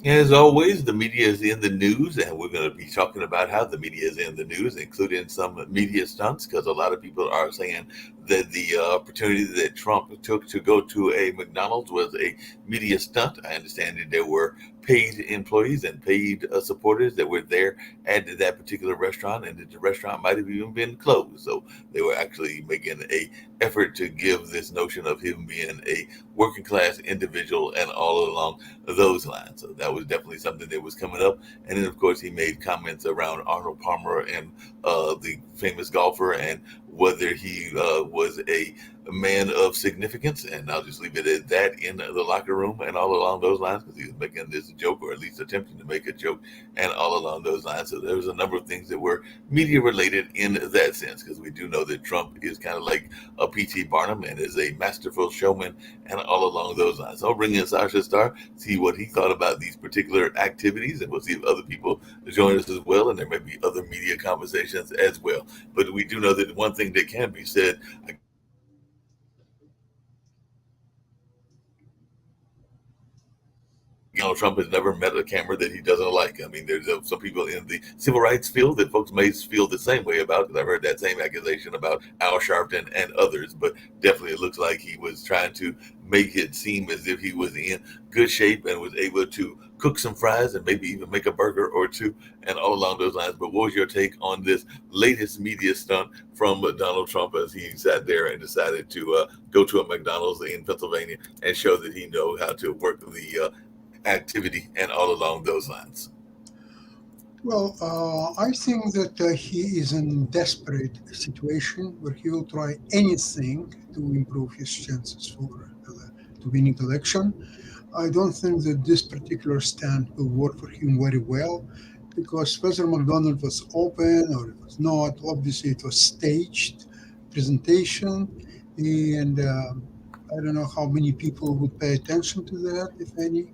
As always, the media is in the news, and we're going to be talking about how the media is in the news, including some media stunts, because a lot of people are saying that the opportunity that Trump took to go to a McDonald's was a media stunt. I understand that there were paid employees and paid supporters that were there at that particular restaurant, and that the restaurant might have even been closed. So they were actually making a effort to give this notion of him being a working class individual and all along those lines. So that was definitely something that was coming up. And then, of course, he made comments around Arnold Palmer and the famous golfer and whether he was a man of significance. And I'll just leave it at that in the locker room and all along those lines because he was making this joke or at least attempting to make a joke and all along those lines. So there was a number of things that were media related in that sense because we do know that Trump is kind of like a P.T. Barnum and is a masterful showman and all along those lines. So I'll bring in Sasha Starr, see what he thought about these particular activities, and we'll see if other people join us as well. And there may be other media conversations as well. But we do know that one thing that can be said, I guess, is that Donald Trump has never met a camera that he doesn't like. I mean, there's some people in the civil rights field that folks may feel the same way about because I've heard that same accusation about Al Sharpton and others. But definitely, it looks like he was trying to make it seem as if he was in good shape and was able to cook some fries and maybe even make a burger or two and all along those lines. But what was your take on this latest media stunt from Donald Trump as he sat there and decided to go to a McDonald's in Pennsylvania and show that he knows how to work the activity and all along those lines? Well, I think that he is in desperate situation where he will try anything to improve his chances for to winning election. I don't think that this particular stand will work for him very well because whether McDonald was open or it was not, obviously it was staged presentation, and I don't know how many people would pay attention to that, if any,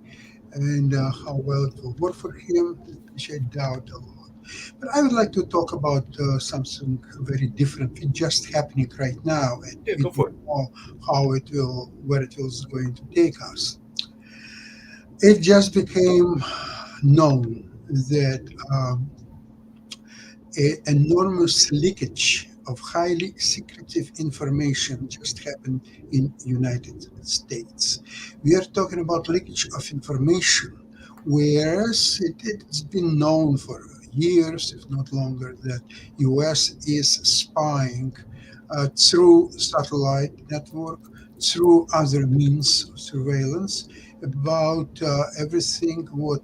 and how well it will work for him, which I doubt a lot. But I would like to talk about something very different, it's just happening right now, and Yeah, we go for don't it. know how it will, where it was going to take us. It just became known that enormous leakage of highly secretive information just happened in United States. We are talking about leakage of information, whereas it's been known for years, if not longer, that US is spying through satellite network, through other means of surveillance about everything what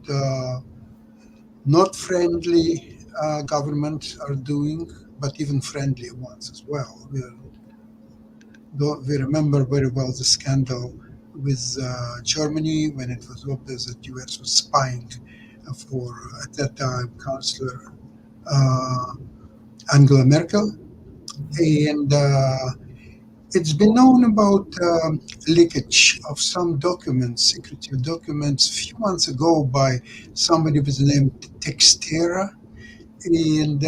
not friendly governments are doing, but even friendly ones as well. We remember very well the scandal with Germany when it was obvious that US was spying for, at that time, Chancellor uh, Angela Merkel. And it's been known about leakage of some documents, secretive documents, a few months ago by somebody with the name Textera. And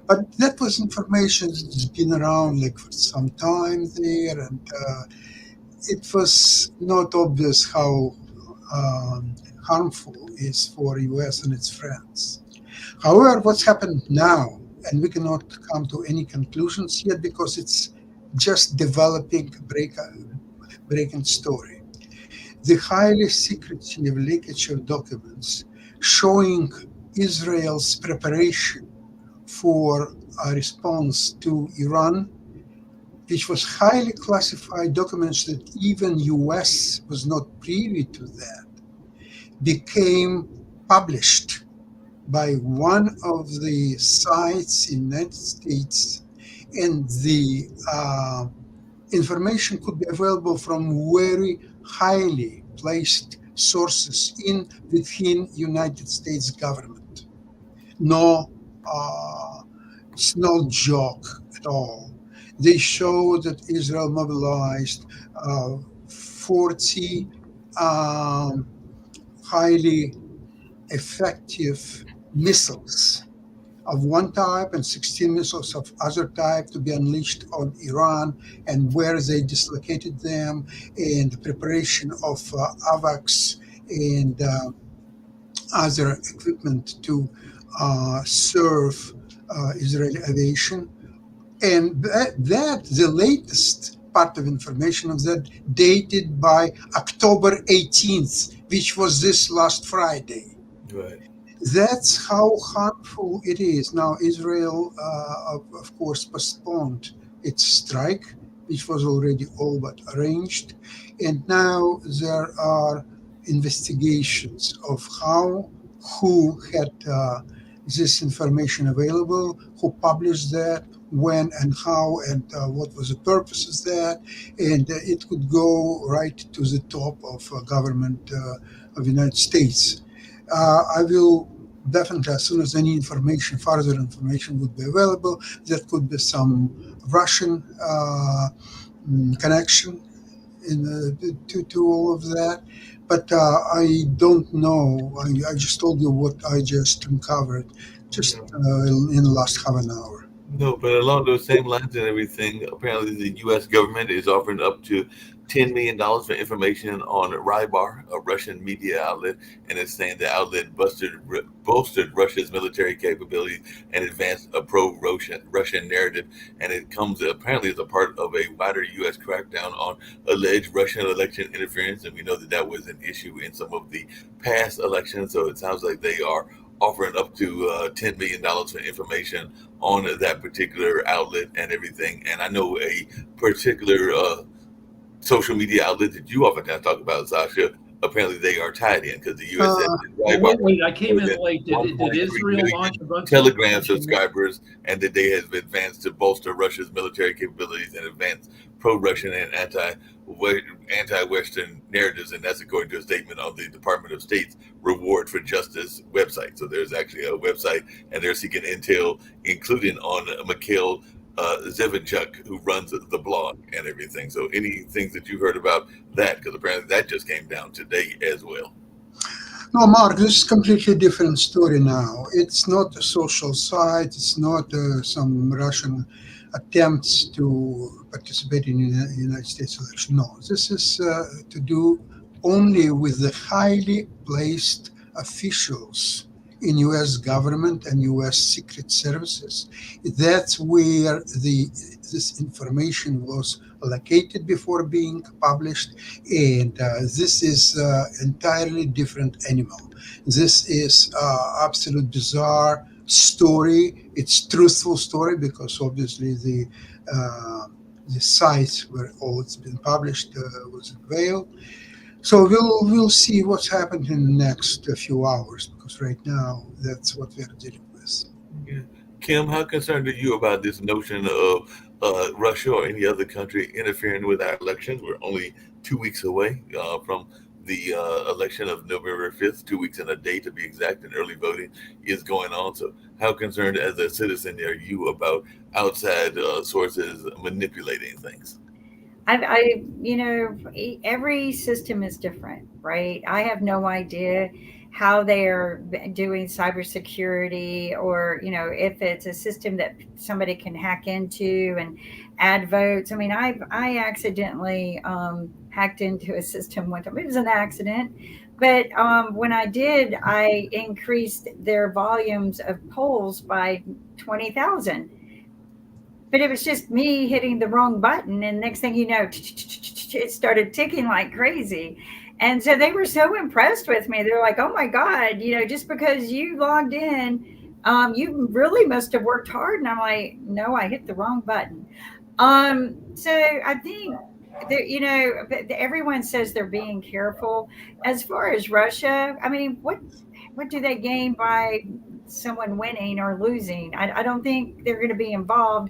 but that was information that's been around like for some time there, and it was not obvious how um, harmful is for US and its friends. However, what's happened now, and we cannot come to any conclusions yet because it's just developing breaking story. The highly secretive leakage of documents showing Israel's preparation for a response to Iran, which was highly classified documents that even US was not privy to that, became published by one of the sites in the United States, and the information could be available from very highly placed sources in within United States government. No, uh, it's no joke at all. They show that Israel mobilized 40 um, highly effective missiles of one type and 16 missiles of other type to be unleashed on Iran, and where they dislocated them, and the preparation of AVAX and other equipment to serve Israeli aviation. And that the latest part of information of that dated by October 18th, which was this last Friday. Right. That's how harmful it is. Now, Israel, of course, postponed its strike, which was already all but arranged. And now there are investigations of how, who had this information available, who published that, when and how, and what was the purpose of that. And it could go right to the top of government of the United States. I will definitely, as soon as any information, further information would be available, there could be some Russian connection to all of that. But I don't know. I just told you what I just uncovered just Yeah. in the last half an hour. No, but along those same lines and everything, apparently the U.S. government is offering up to $10 million for information on Rybar, a Russian media outlet, and it's saying the outlet bolstered Russia's military capabilities and advanced a pro-Russian narrative, and it comes apparently as a part of a wider U.S. crackdown on alleged Russian election interference, and we know that that was an issue in some of the past elections. So it sounds like they are offering up to $10 million for information on that particular outlet and everything. And I know a particular social media outlet that you oftentimes talk about, Sasha. Apparently, they are tied in because the U.S. said Uh, that Well, Rybar wait, I more came in than late. Did 1.3 Israel launch million a bunch of Telegram Russian? subscribers, and that they have advanced to bolster Russia's military capabilities and advance pro-Russian and anti-Western narratives. And that's according to a statement on the Department of State's Reward for Justice website. So there's actually a website, and they're seeking intel, including on Mikhail Zevenchuk, who runs the blog and everything. So any things that you heard about that, because apparently that just came down today as well. no, Mark, this is a completely different story now. It's not a social site. It's not some Russian attempts to participate in the United States election. No, this is to do only with the highly placed officials in U.S. government and U.S. secret services. That's where this information was located before being published, and this is entirely different animal. This is absolute bizarre story. It's truthful story because obviously the site where all it's been published was unveiled. So we'll see what's happened in the next few hours because right now that's what we're dealing with. Yeah. Kim, how concerned are you about this notion of Russia or any other country interfering with our elections? We're only 2 weeks away from the election of November 5th, 2 weeks and a day to be exact, and early voting is going on. So, how concerned as a citizen are you about outside sources manipulating things? Every system is different, right? I have no idea how they are doing cybersecurity, or if it's a system that somebody can hack into and add votes. I mean, I accidentally hacked into a system one time. It was an accident, but when I did, I increased their volumes of polls by 20,000, but it was just me hitting the wrong button, and next thing you know, it started ticking like crazy. And so they were so impressed with me. They're like, "Oh my God, just because you logged in, you really must have worked hard." And I'm like, "No, I hit the wrong button." So I think that, everyone says they're being careful. As far as Russia, I mean, what do they gain by someone winning or losing? I don't think they're going to be involved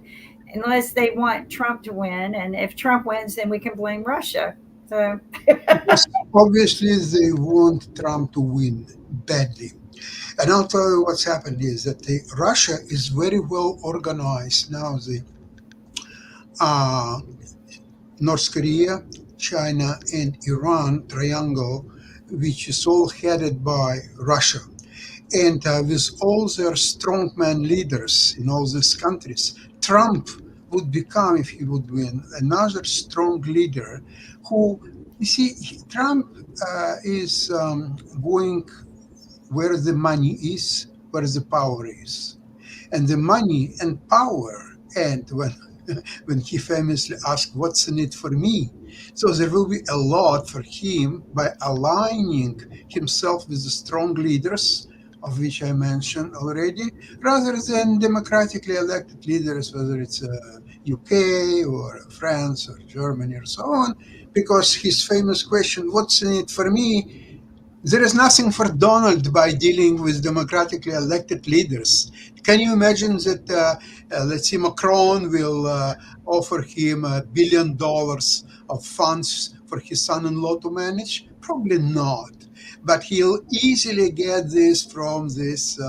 unless they want Trump to win. And if Trump wins, then we can blame Russia. So, Yes, obviously they want Trump to win badly. And I'll tell you what's happened is that Russia is very well organized now. The uh, North Korea, China, and Iran triangle, which is all headed by Russia. And with all their strongman leaders in all these countries, Trump would become, if he would win, another strong leader who You see, Trump is going where the money is, where the power is. And the money and power, and when he famously asked, "What's in it for me?" So there will be a lot for him by aligning himself with the strong leaders, of which I mentioned already, rather than democratically elected leaders, whether it's UK or France or Germany or so on, because his famous question, "What's in it for me?" There is nothing for Donald by dealing with democratically elected leaders. Can you imagine that, let's say, Macron will offer him $1 billion of funds for his son in law to manage? Probably not. But he'll easily get this from these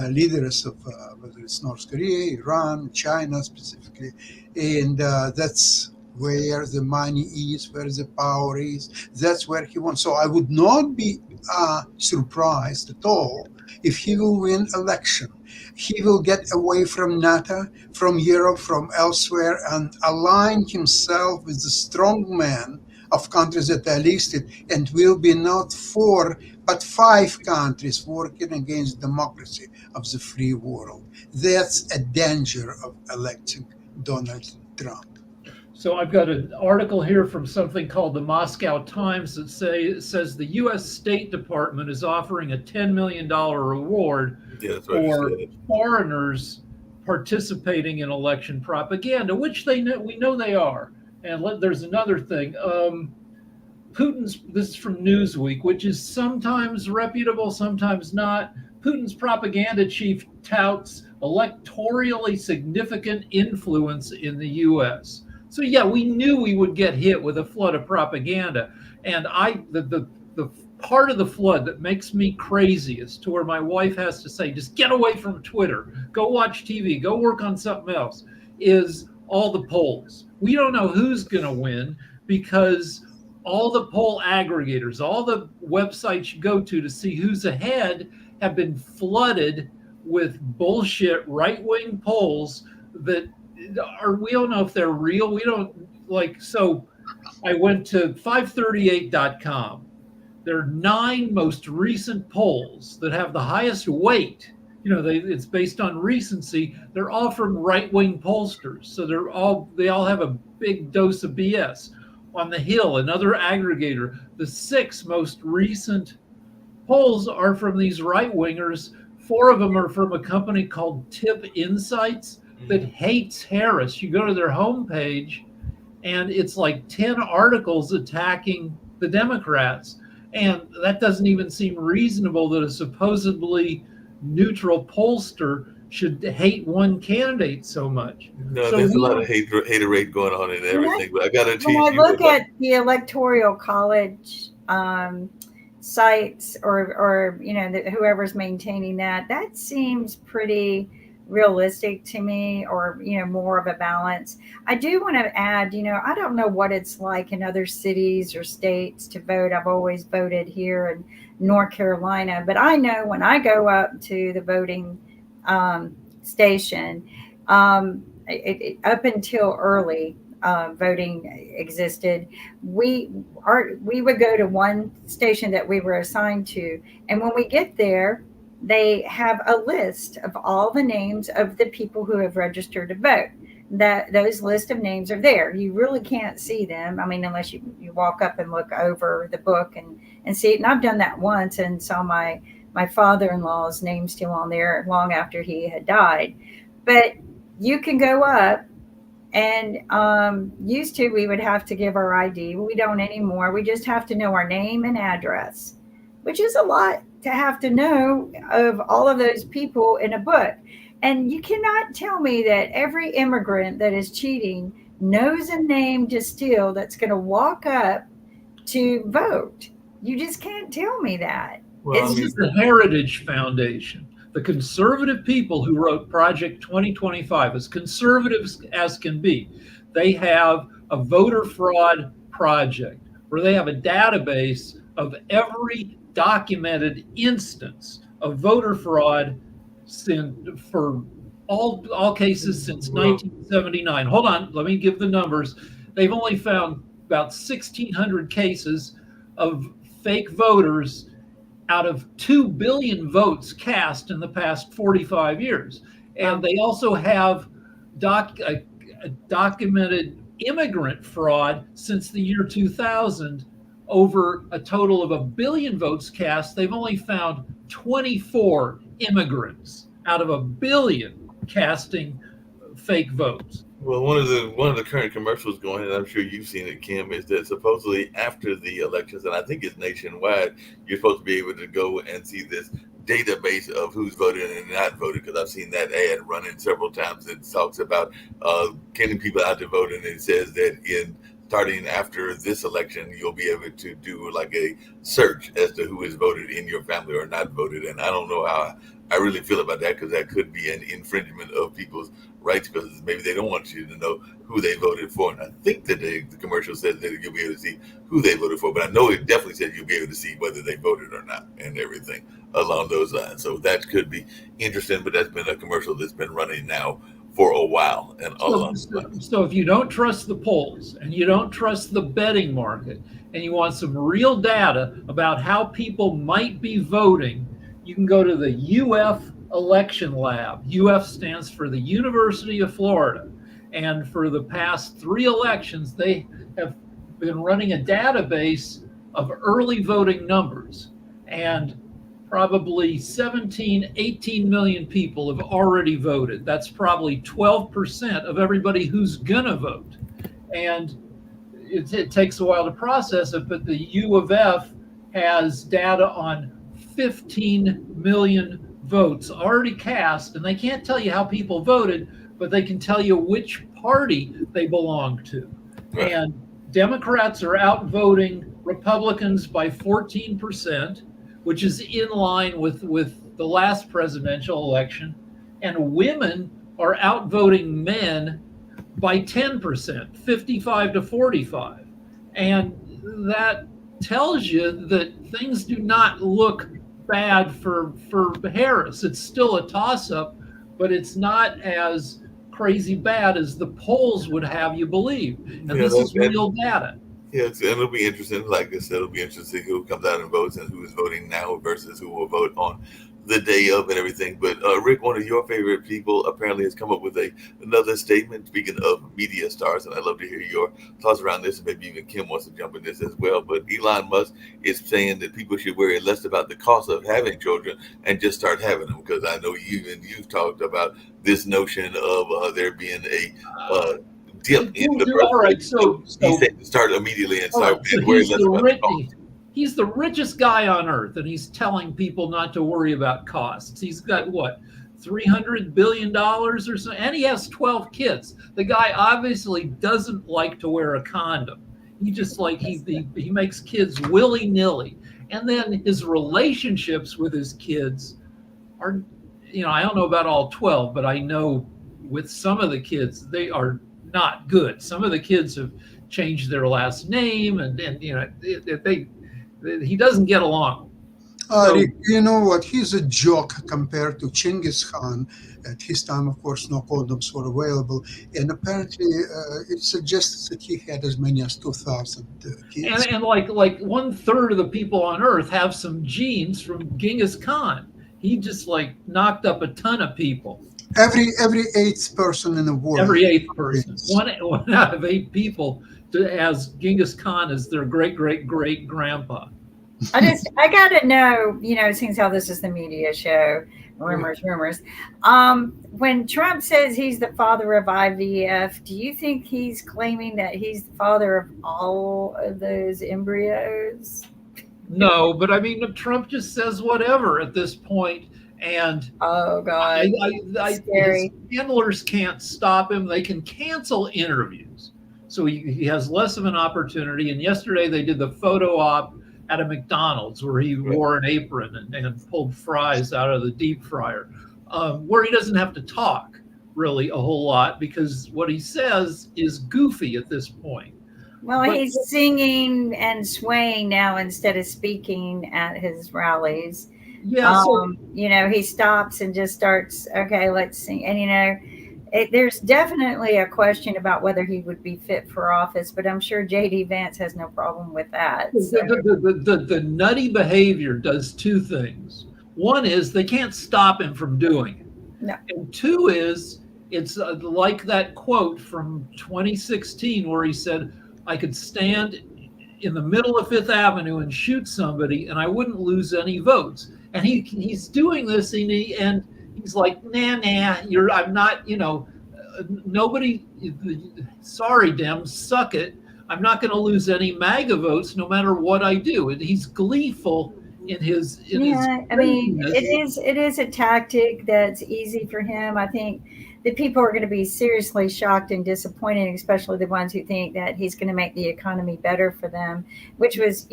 leaders of whether it's North Korea, Iran, China specifically. And that's where the money is, where the power is. That's where he wants. So I would not be surprised at all if he will win election. He will get away from NATO, from Europe, from elsewhere, and align himself with the strong men of countries that are listed, and will be not four but five countries working against democracy of the free world. That's a danger of electing Donald Trump. So I've got an article here from something called the Moscow Times that says the U.S. State Department is offering a $10 million reward for foreigners participating in election propaganda, which we know they are. And there's another thing. This is from Newsweek, which is sometimes reputable, sometimes not. Putin's propaganda chief touts electorally significant influence in the U.S. So yeah, we knew we would get hit with a flood of propaganda. And the part of the flood that makes me craziest, to where my wife has to say, just get away from Twitter, go watch TV, go work on something else, is all the polls. We don't know who's going to win, because all the poll aggregators, all the websites you go to see who's ahead, have been flooded with bullshit right-wing polls that we don't know if they're real. We don't so I went to 538.com. There are 9 most recent polls that have the highest weight. It's based on recency. They're all from right-wing pollsters. So they all have a big dose of BS. On the Hill, another aggregator, the 6 most recent polls are from these right-wingers. 4 of them are from a company called Tip Insights that hates Harris. You go to their homepage, and it's like 10 articles attacking the Democrats. And that doesn't even seem reasonable that a supposedly neutral pollster should hate one candidate so much. No, there's a lot of haterade going on in everything. But I got to teach you. When I look at the Electoral College sites, or whoever's maintaining that seems pretty realistic to me, or more of a balance. I do want to add, I don't know what it's like in other cities or states to vote. I've always voted here in North Carolina, but I know when I go up to the voting station, up until early voting existed, we would go to one station that we were assigned to, and when we get there, they have a list of all the names of the people who have registered to vote. Those list of names are there. You really can't see them. I mean, unless you walk up and look over the book and see it. And I've done that once and saw my father-in-law's name still on there long after he had died. But you can go up, and used to, we would have to give our ID. We don't anymore. We just have to know our name and address, which is a lot to have to know of all of those people in a book. And you cannot tell me that every immigrant that is cheating knows a name to steal that's going to walk up to vote. You just can't tell me that. Well, this is the Heritage Foundation, the conservative people who wrote Project 2025, as conservatives as can be. They have a voter fraud project where they have a database of every documented instance of voter fraud for all cases since 1979. Hold on, let me give the numbers. They've only found about 1,600 cases of fake voters out of 2 billion votes cast in the past 45 years. And they also have documented immigrant fraud since the year 2000. Over a total of 1 billion votes cast, they've only found 24 immigrants out of 1 billion casting fake votes. Well, one of the current commercials going, and I'm sure you've seen it, Kim, is that supposedly after the elections, and I think it's nationwide, you're supposed to be able to go and see this database of who's voted and not voted, because I've seen that ad running several times. It talks about getting people out to vote, and it says that starting after this election, you'll be able to do like a search as to who has voted in your family or not voted. And I don't know how I really feel about that, because that could be an infringement of people's rights, because maybe they don't want you to know who they voted for. And I think that the commercial says that you'll be able to see who they voted for, but I know it definitely said you'll be able to see whether they voted or not and everything along those lines. So that could be interesting, but that's been a commercial that's been running now for a while. And so if you don't trust the polls and you don't trust the betting market and you want some real data about how people might be voting, you can go to the UF Election Lab. UF stands for the University of Florida. And for the past 3 elections, they have been running a database of early voting numbers. And probably 18 million people have already voted. That's probably 12% of everybody who's gonna vote. And it takes a while to process it, but the U of F has data on 15 million votes already cast, and they can't tell you how people voted, but they can tell you which party they belong to. Right. And Democrats are outvoting Republicans by 14%, which is in line with the last presidential election. And women are outvoting men by 10%, 55 to 45. And that tells you that things do not look bad for Harris. It's still a toss-up, but it's not as crazy bad as the polls would have you believe. And this is real data. Yeah, it'll be interesting. Like I said, it'll be interesting who comes out and votes and who is voting now versus who will vote on the day of and everything. But Rick, one of your favorite people apparently has come up with another statement. Speaking of media stars, and I'd love to hear your thoughts around this, and maybe even Kim wants to jump in this as well. But Elon Musk is saying that people should worry less about the cost of having children and just start having them, because I know you've talked about this notion of there being a dip in the birth rate. So he said to start immediately and start worrying less about the cost. He's the richest guy on earth, and he's telling people not to worry about costs. He's got what, $300 billion or so, and he has 12 kids. The guy obviously doesn't like to wear a condom. He just he makes kids willy-nilly. And then his relationships with his kids are, I don't know about all 12, but I know with some of the kids, they are not good. Some of the kids have changed their last name, and he doesn't get along. You know what? He's a joke compared to Genghis Khan. At his time, of course, no condoms were available, and apparently it suggests that he had as many as 2,000 kids. And like 1/3 of the people on Earth have some genes from Genghis Khan. He just knocked up a ton of people. Every 8th person in the world. Every 8th person. One out of 8 people has Genghis Khan as their great grandpa. I gotta know, since how this is the media show, rumors. When Trump says he's the father of IVF, do you think he's claiming that he's the father of all of those embryos? No, but I mean, Trump just says whatever at this point. And oh God, his handlers can't stop him. They can cancel interviews, so he has less of an opportunity. And yesterday they did the photo op at a McDonald's where he wore an apron and pulled fries out of the deep fryer, where he doesn't have to talk really a whole lot, because what he says is goofy at this point. Well, he's singing and swaying now instead of speaking at his rallies. Yeah, he stops and just starts, okay, let's sing. And, there's definitely a question about whether he would be fit for office, but I'm sure JD Vance has no problem with that. So. The nutty behavior does two things. One is they can't stop him from doing it. No. And two is it's like that quote from 2016 where he said, I could stand in the middle of Fifth Avenue and shoot somebody and I wouldn't lose any votes. And he's doing this and he's like, nah, I'm not, nobody, sorry, Dems, suck it. I'm not going to lose any MAGA votes no matter what I do. And he's gleeful in his. I mean, it is a tactic that's easy for him. I think the people are going to be seriously shocked and disappointed, especially the ones who think that he's going to make the economy better for them, which was,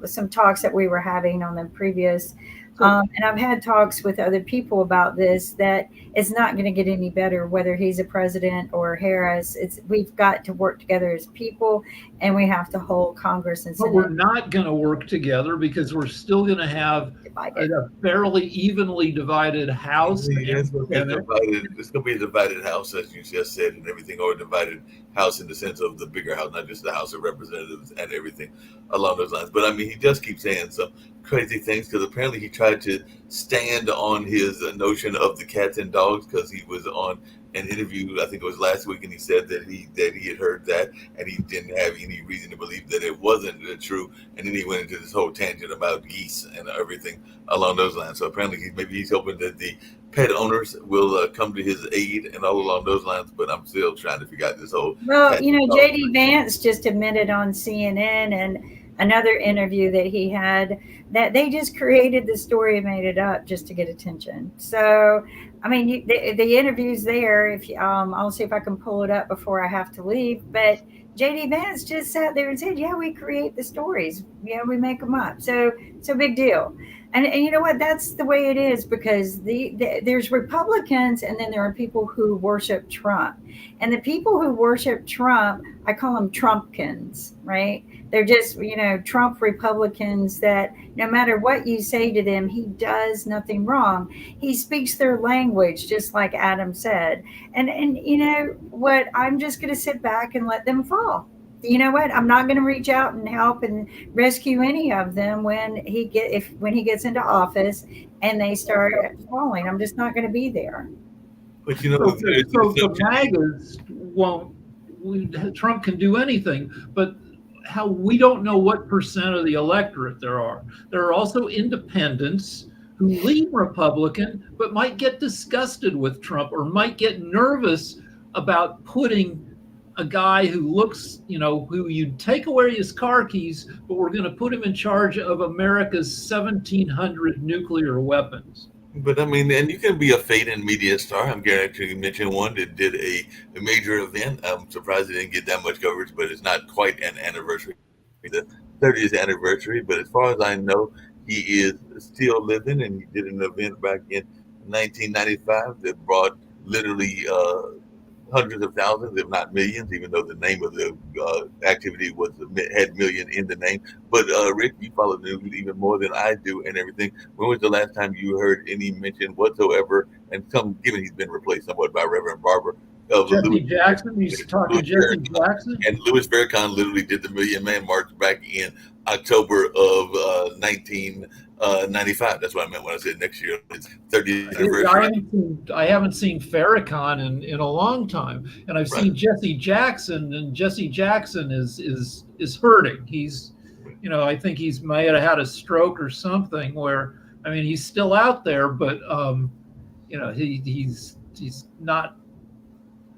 some talks that we were having on the previous. And I've had talks with other people about this, that it's not going to get any better whether he's a president or Harris. We've got to work together as people, and we have to hold Congress and Senate. But we're not going to work together because we're still going to have a fairly evenly divided House. It's going to be a divided House, as you just said, and everything, or a divided House in the sense of the bigger House, not just the House of Representatives and everything along those lines. But I mean, he just keeps saying some crazy things because apparently he tried to stand on his notion of the cats and dogs because he was on an interview, I think it was last week, and he said that he had heard that and he didn't have any reason to believe that it wasn't true. And then he went into this whole tangent about geese and everything along those lines. So apparently maybe he's hoping that the pet owners will come to his aid and all along those lines. But I'm still trying to figure out this whole. Well, JD Vance just admitted on CNN and another interview that he had that they just created the story and made it up just to get attention. So, I mean, the interview's there. If I'll see if I can pull it up before I have to leave. But JD Vance just sat there and said, "Yeah, we create the stories. Yeah, we make them up. So big deal." And you know what? That's the way it is because there's Republicans and then there are people who worship Trump. And the people who worship Trump, I call them Trumpkins, right? They're just, Trump Republicans that no matter what you say to them, he does nothing wrong. He speaks their language, just like Adam said. And you know what? I'm just going to sit back and let them fall. You know what? I'm not going to reach out and help and rescue any of them when he gets into office and they start falling. I'm just not going to be there. But so the MAGAs won't. Trump can do anything, but how we don't know what percent of the electorate there are. There are also independents who lean Republican, but might get disgusted with Trump or might get nervous about putting a guy who looks, who you'd take away his car keys, but we're going to put him in charge of America's 1,700 nuclear weapons. But I mean, and you can be a fading media star. I'm guaranteed you mentioned one that did a major event. I'm surprised it didn't get that much coverage, but it's not quite an anniversary, the 30th anniversary. But as far as I know, he is still living, and he did an event back in 1995 that brought literally hundreds of thousands, if not millions, even though the name of the activity had million in the name. But Rick, you follow the news even more than I do and everything. When was the last time you heard any mention whatsoever? And given he's been replaced somewhat by Reverend Barber. Jesse Jackson, he's talking Jesse Jackson. And Louis Farrakhan literally did the Million Man March back in October of 1995. That's what I meant when I said next year. It's 30th anniversary. I haven't seen Farrakhan in a long time, and I've seen Jesse Jackson, and Jesse Jackson is hurting. He's, I think he's may have had a stroke or something. Where he's still out there, but he's not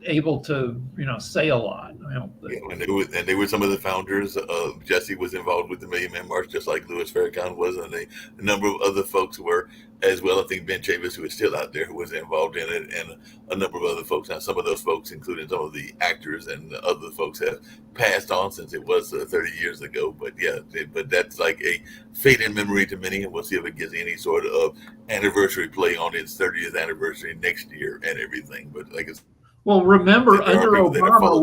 able to say a lot. I don't think. Yeah, and they were some of the founders. Jesse was involved with the Million Man March, just like Louis Farrakhan was, and a number of other folks were as well. I think Ben Chavis, who is still out there, who was involved in it, and a number of other folks. Now, some of those folks, including some of the actors and other folks, have passed on since it was 30 years ago. But yeah, but that's like a fading memory to many, and we'll see if it gets any sort of anniversary play on its 30th anniversary next year and everything. But like it's. Well, remember, under Obama,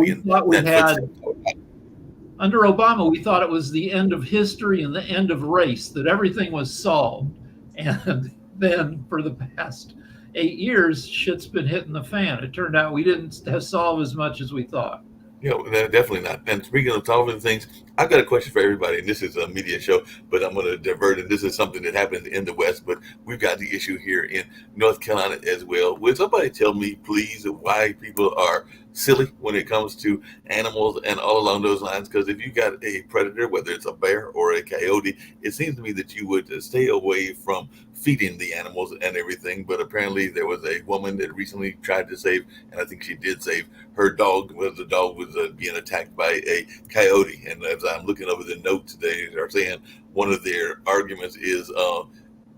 we thought it was the end of history and the end of race, that everything was solved. And then for the past, 8 years, shit's been hitting the fan. It turned out we didn't solve as much as we thought. Yeah, definitely not. And speaking of solving things, I've got a question for everybody. And this is a media show, but I'm going to divert. And this is something that happens in the West, but we've got the issue here in North Carolina as well. Will somebody tell me, please, why people are silly when it comes to animals and all along those lines? Because if you got a predator, whether it's a bear or a coyote, it seems to me that you would stay away from feeding the animals and everything. But apparently there was a woman that recently tried to save, and I think she did save her dog, because the dog was being attacked by a coyote. And as I'm looking over the notes, they are saying one of their arguments is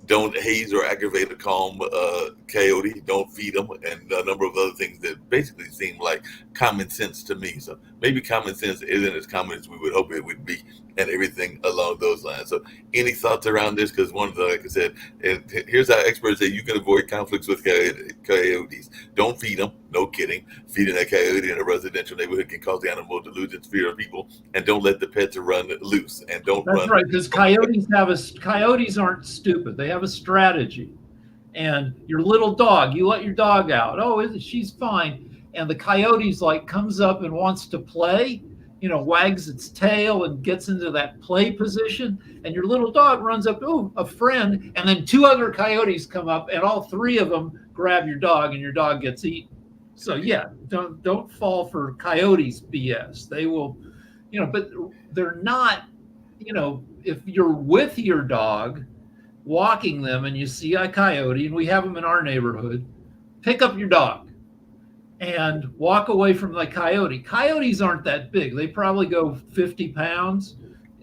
don't haze or aggravate a calm coyote, don't feed them, and a number of other things that basically seem like common sense to me. So maybe common sense isn't as common as we would hope it would be, and everything along those lines. So any thoughts around this? Because one of the, like I said, and here's how experts say you can avoid conflicts with coyotes. Don't feed them. No kidding. Feeding a coyote in a residential neighborhood can cause the animal to lose its fear of people, and don't let the pets run loose. And don't That's run. right, because coyotes aren't stupid. They have a strategy. And your little dog, you let your dog out. Oh, she's fine. And the coyote's like comes up and wants to play, wags its tail and gets into that play position. And your little dog runs up, oh, a friend. And then 2 other coyotes come up, and all 3 of them grab your dog, and your dog gets eaten. So yeah, don't fall for coyotes BS. They will, but they're not, if you're with your dog walking them and you see a coyote, and we have them in our neighborhood, pick up your dog and walk away from the coyote. Coyotes aren't that big. They probably go 50 pounds,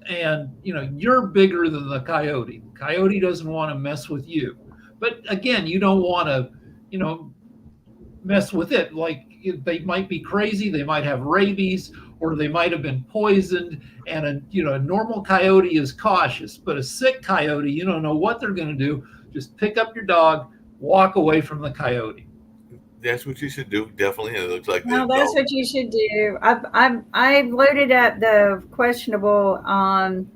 and you're bigger than the coyote. The coyote doesn't want to mess with you. But again, you don't want to, mess with it. Like, they might be crazy, they might have rabies, or they might have been poisoned. And a normal coyote is cautious, but a sick coyote, you don't know what they're going to do. Just pick up your dog, walk away from the coyote. That's what you should do, definitely. And it looks like No, that's what you should do. I've loaded up the questionable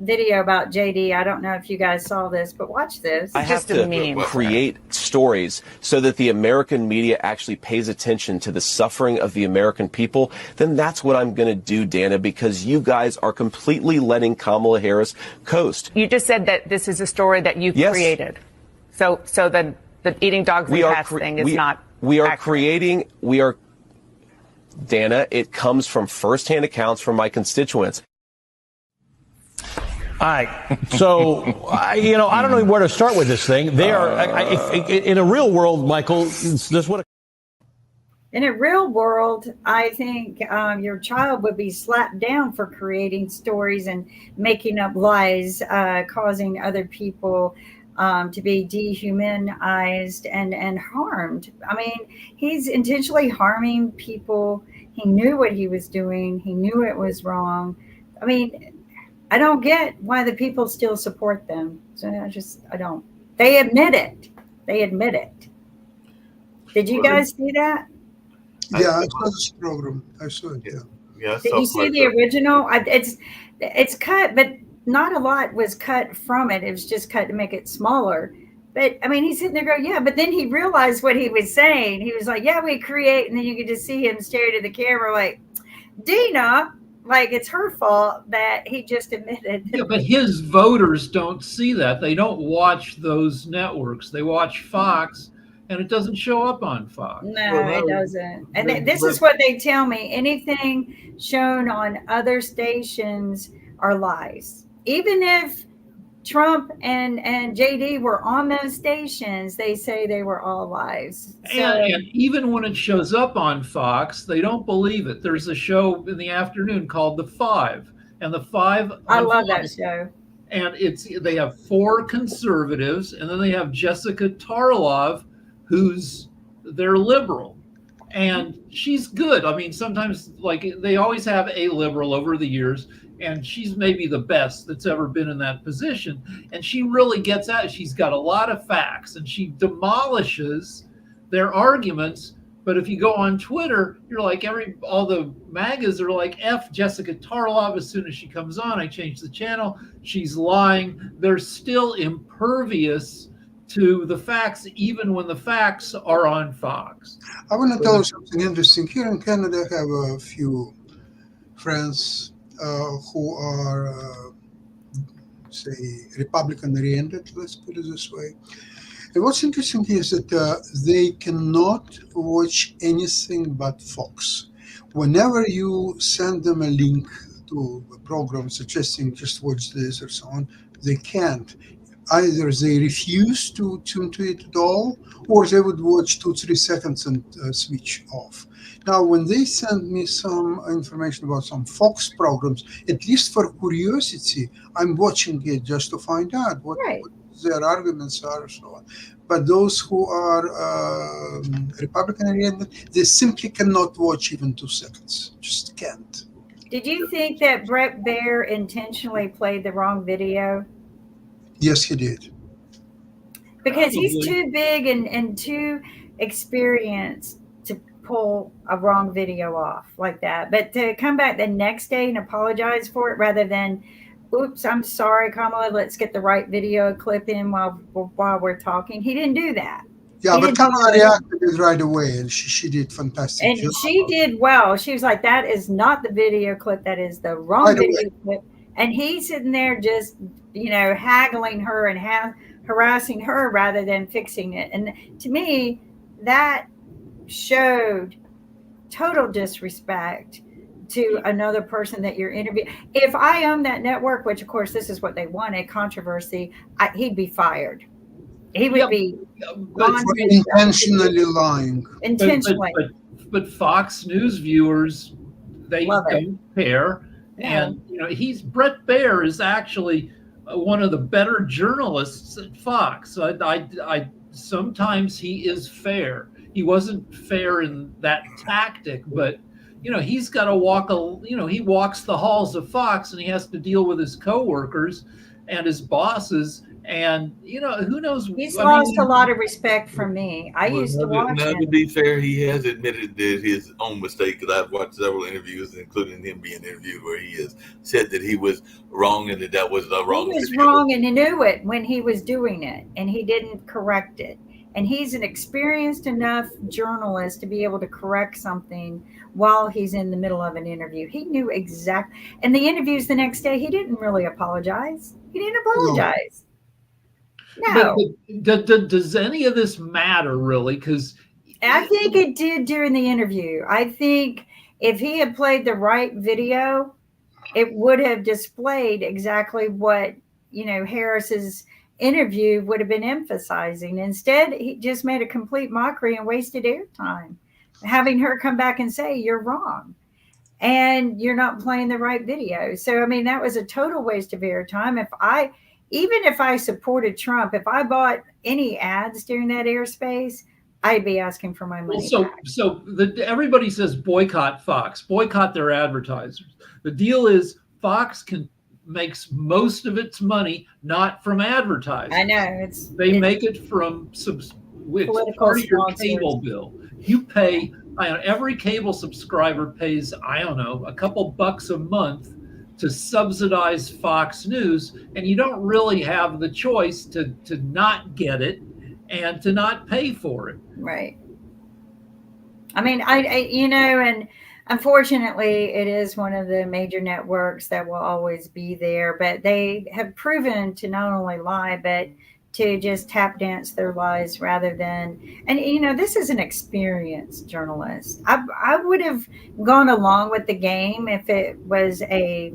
video about JD. I don't know if you guys saw this, but watch this. I have to create stories so that the American media actually pays attention to the suffering of the American people. Then that's what I'm going to do, Dana, because you guys are completely letting Kamala Harris coast. You just said that this is a story that you created. So the eating dogs and cats thing is not. We are accurate. Dana, it comes from firsthand accounts from my constituents. All right. So, I don't know where to start with this thing. They are, in a real world, Michael, this would. In a real world, I think your child would be slapped down for creating stories and making up lies, causing other people to be dehumanized and harmed. I mean, he's intentionally harming people. He knew what he was doing. He knew it was wrong. I mean, I don't get why the people still support them. So I don't. They admit it. Did you guys see that? Yeah, I saw this program. I saw it. Yeah. Did you see the original? It's cut, but not a lot was cut from it. It was just cut to make it smaller. But I mean, he's sitting there going, yeah, but then he realized what he was saying. He was like, yeah, we create. And then you could just see him staring at the camera like, Dina, like it's her fault that he just admitted. Yeah, but his voters don't see that. They don't watch those networks. They watch Fox, and it doesn't show up on Fox. No, it doesn't. And this is what they tell me. Anything shown on other stations are lies. Even if Trump and JD were on those stations, they say they were all lies. So, and even when it shows up on Fox, they don't believe it. There's a show in the afternoon called The Five, and The Five. I love that show. And they have 4 conservatives, and then they have Jessica Tarlov, who's their liberal, and she's good. I mean, sometimes like they always have a liberal over the years. And she's maybe the best that's ever been in that position. And she really gets at it. She's got a lot of facts, and she demolishes their arguments. But if you go on Twitter, you're like all the MAGAs are like, F Jessica Tarlov as soon as she comes on. I change the channel. She's lying. They're still impervious to the facts, even when the facts are on Fox. I want to tell you something interesting. Here in Canada, I have a few friends who are, say, Republican-oriented, let's put it this way. And what's interesting is that they cannot watch anything but Fox. Whenever you send them a link to a program suggesting just watch this or so on, they can't. Either they refuse to tune to it at all, or they would watch 2-3 seconds and switch off. Now, when they send me some information about some Fox programs, at least for curiosity, I'm watching it just to find out what their arguments are, and so on. But those who are Republican-oriented, they simply cannot watch even 2 seconds. Just can't. Did you think that Bret Baier intentionally played the wrong video? Yes, he did. Because he's too big and too experienced to pull a wrong video off like that. But to come back the next day and apologize for it rather than, oops, I'm sorry, Kamala, let's get the right video clip in while we're talking. He didn't do that. Yeah, but Kamala reacted right away, and she did fantastic. And she did well. She was like, that is not the video clip. That is the wrong video clip. And he's sitting there just, haggling her and harassing her rather than fixing it. And to me, that showed total disrespect to another person that you're interviewing. If I owned that network, which of course this is what they wanted, controversy, he'd be fired. He would be intentionally lying. Intentionally. But Fox News viewers, they Love don't care. Yeah. And Bret Baier is actually one of the better journalists at Fox. I sometimes he is fair. He wasn't fair in that tactic, but he's got to walk he walks the halls of Fox, and he has to deal with his coworkers and his bosses, and who knows. He's lost a lot of respect from me. I used to watch him. To be fair, he has admitted that his own mistake, because I've watched several interviews, including him being interviewed, where he has said that he was wrong and that was the wrong. He was wrong, and he knew it when he was doing it, and he didn't correct it. And he's an experienced enough journalist to be able to correct something while he's in the middle of an interview. He knew exactly. And the interviews the next day, he didn't really apologize. He didn't apologize. No. But does any of this matter, really? Because I think it did during the interview. I think if he had played the right video, it would have displayed exactly what, Harris's interview would have been emphasizing. Instead, he just made a complete mockery and wasted airtime, having her come back and say, you're wrong and you're not playing the right video. So, that was a total waste of airtime. Even if I supported Trump, if I bought any ads during that airspace, I'd be asking for my money back. Everybody says boycott Fox, boycott their advertisers. The deal is Fox makes most of its money not from advertising. I know they make it from it's part of your cable bill. You pay. Every cable subscriber pays a couple bucks a month to subsidize Fox News, and you don't really have the choice to not get it and to not pay for it. Right. And unfortunately, it is one of the major networks that will always be there, but they have proven to not only lie, but to just tap dance their lies rather than, and this is an experienced journalist. I would have gone along with the game if it was a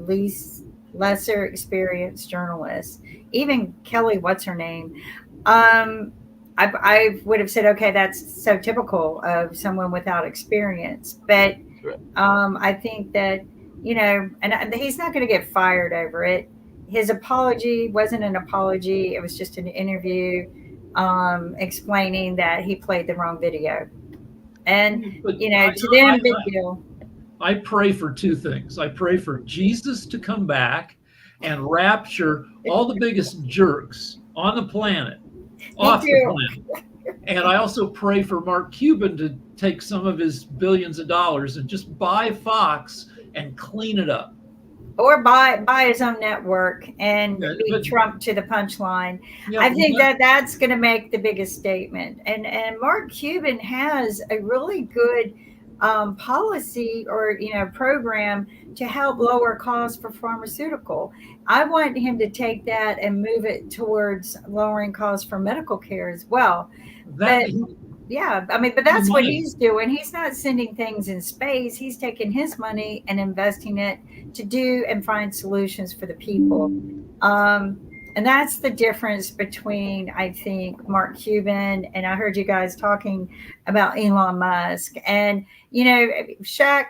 lesser experienced journalist. Even Kelly, what's her name? I would have said, okay, that's so typical of someone without experience. But I think that, and he's not going to get fired over it. His apology wasn't an apology. It was just an interview explaining that he played the wrong video. And, to them, big deal. I pray for two things. I pray for Jesus to come back and rapture all the biggest jerks on the planet off the planet. And I also pray for Mark Cuban to take some of his billions of dollars and just buy Fox and clean it up. or buy his own network and beat Trump to the punchline. I think that's going to make the biggest statement. And Mark Cuban has a really good policy or program to help lower costs for pharmaceutical. I want him to take that and move it towards lowering costs for medical care as well. Yeah, I mean, but that's what he's doing. He's not sending things in space. He's taking his money and investing it to do and find solutions for the people. And that's the difference between, I think, Mark Cuban, and I heard you guys talking about Elon Musk. And, Shaq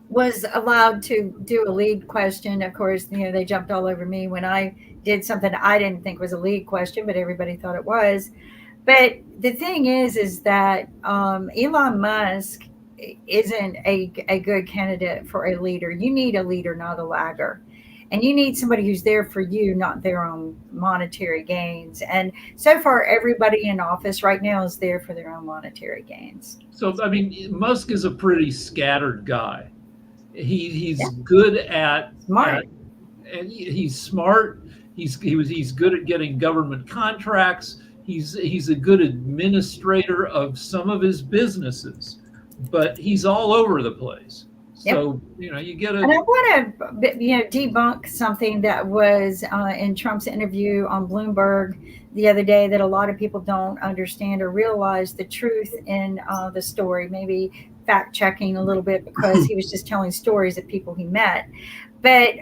was allowed to do a lead question. Of course, they jumped all over me when I did something I didn't think was a lead question, but everybody thought it was. But the thing is that Elon Musk isn't a good candidate for a leader. You need a leader, not a lagger. And you need somebody who's there for you, not their own monetary gains. And so far, everybody in office right now is there for their own monetary gains. So, I mean, Musk is a pretty scattered guy. He's good at smart. And he's smart. He's good at getting government contracts. He's a good administrator of some of his businesses, but he's all over the place. So, you get And I want to, debunk something that was in Trump's interview on Bloomberg the other day that a lot of people don't understand or realize the truth in the story, maybe fact checking a little bit because he was just telling stories of people he met. But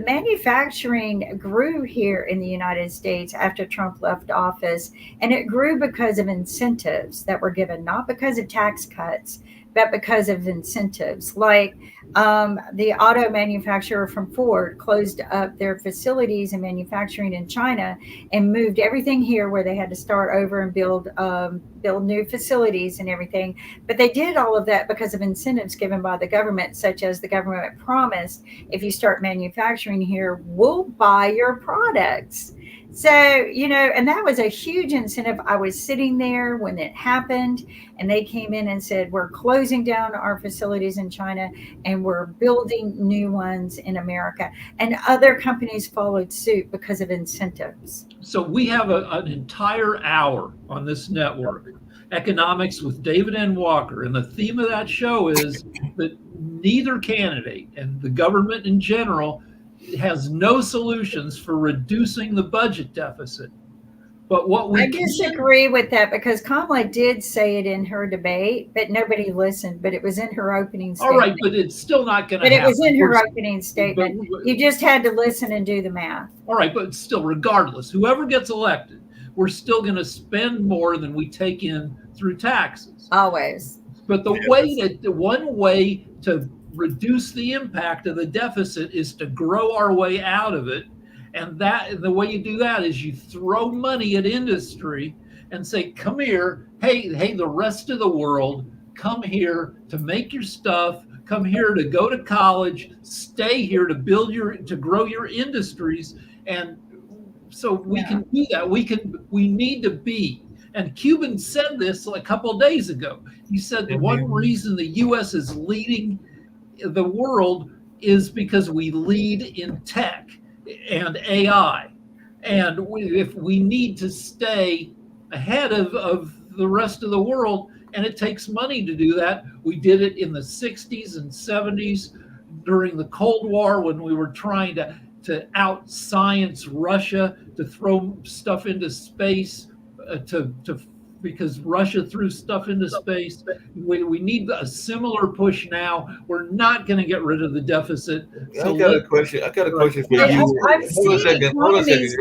manufacturing grew here in the United States after Trump left office, and it grew because of incentives that were given, not because of tax cuts, but because of incentives. Like the auto manufacturer from Ford closed up their facilities and manufacturing in China and moved everything here where they had to start over and build new facilities and everything. But they did all of that because of incentives given by the government, such as the government promised, if you start manufacturing here, we'll buy your products. So, and that was a huge incentive. I was sitting there when it happened, and they came in and said, we're closing down our facilities in China and we're building new ones in America. And other companies followed suit because of incentives. So we have an entire hour on this network, Economics with David N. Walker. And the theme of that show is that neither candidate and the government in general has no solutions for reducing the budget deficit. But what I disagree with that, because Kamala did say it in her debate, but nobody listened. But it was in her opening statement. All right, but it's still not going to happen. But it was in her opening statement. You just had to listen and do the math. All right, but still, regardless, whoever gets elected, we're still going to spend more than we take in through taxes. Always. But the one way to reduce the impact of the deficit is to grow our way out of it. And the way you do that is you throw money at industry and say, come here, hey, the rest of the world, come here to make your stuff, come here to go to college, stay here to to grow your industries. And so we can do that. We need to be. And Cuban said this a couple of days ago. He said one reason the U.S. is leading the world is because we lead in tech and AI. And if we need to stay ahead of the rest of the world, and it takes money to do that. We did it in the 60s and 70s during the Cold War when we were trying to out-science Russia, to throw stuff into space, because Russia threw stuff into space. We need a similar push now. We're not going to get rid of the deficit. I got a question for you. Hold a second.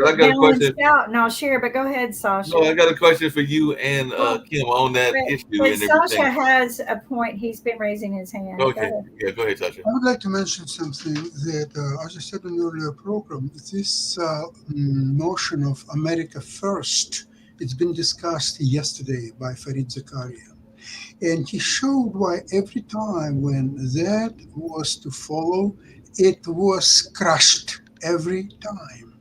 I got a question. And I'll share, but go ahead, Sasha. No, I got a question for you and Kim on that issue. But Sasha has a point. He's been raising his hand. Okay. Go ahead, Sasha. I would like to mention something that, as I said in the earlier program, this notion of America first, it's been discussed yesterday by Fareed Zakaria. And he showed why every time when that was to follow, it was crushed every time.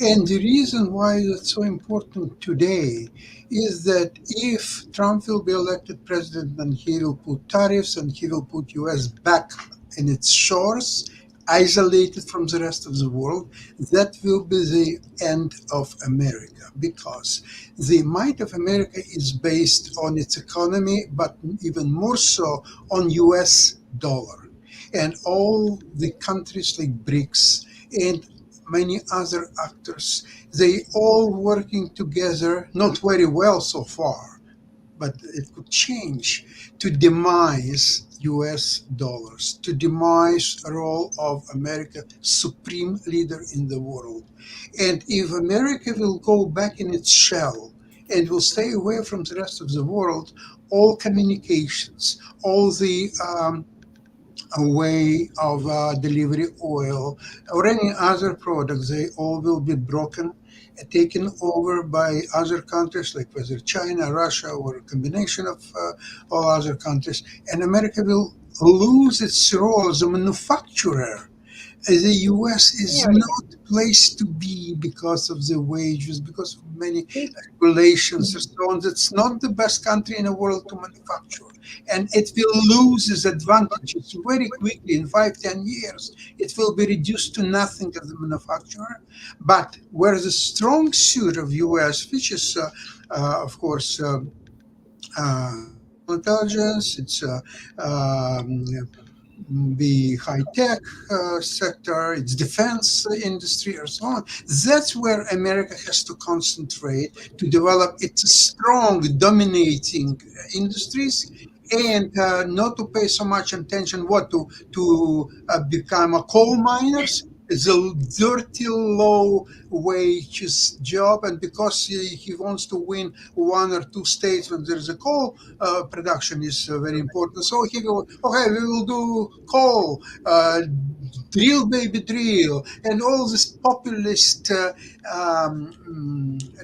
And the reason why that's so important today is that if Trump will be elected president, then he will put tariffs and he will put U.S. back in its shores isolated from the rest of the world, that will be the end of America, because the might of America is based on its economy, but even more so on US dollar. And all the countries like BRICS and many other actors, they all working together, not very well so far, but it could change, to demise US dollars, to demise the role of America, supreme leader in the world. And if America will go back in its shell and will stay away from the rest of the world, all communications, all the a way of delivery oil or any other products, they all will be broken, taken over by other countries like whether China, Russia, or a combination of all other countries. And America will lose its role as a manufacturer. The US is not the place to be because of the wages, because of many regulations and so on. It's not the best country in the world to manufacture. And it will lose its advantages very quickly. In 5-10 years, it will be reduced to nothing as a manufacturer. But where the strong suit of US, which is, of course, intelligence, it's the high-tech sector, its defense industry, and so on. That's where America has to concentrate to develop its strong, dominating industries, and not to pay so much attention to become a coal miners. It's a dirty, low wages job, and because he wants to win 1 or 2 states when there's a coal production is very important. So he go, okay, we will do coal, drill baby drill, and all this populist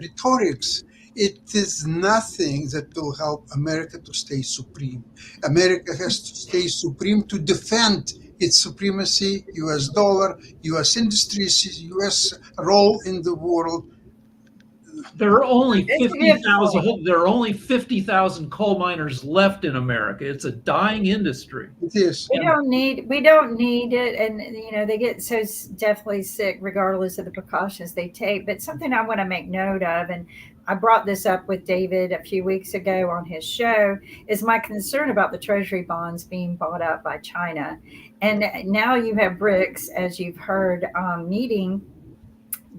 rhetorics. It is nothing that will help America to stay supreme. America has to stay supreme to defend its supremacy, US dollar, US industries, US role in the world. There are only 50,000. There are only 50,000 coal miners left in America. It's a dying industry. It is. We don't need it, and they get so deathly sick regardless of the precautions they take. But something I want to make note of, and I brought this up with David a few weeks ago on his show, is my concern about the treasury bonds being bought up by China. And now you have BRICS, as you've heard, meeting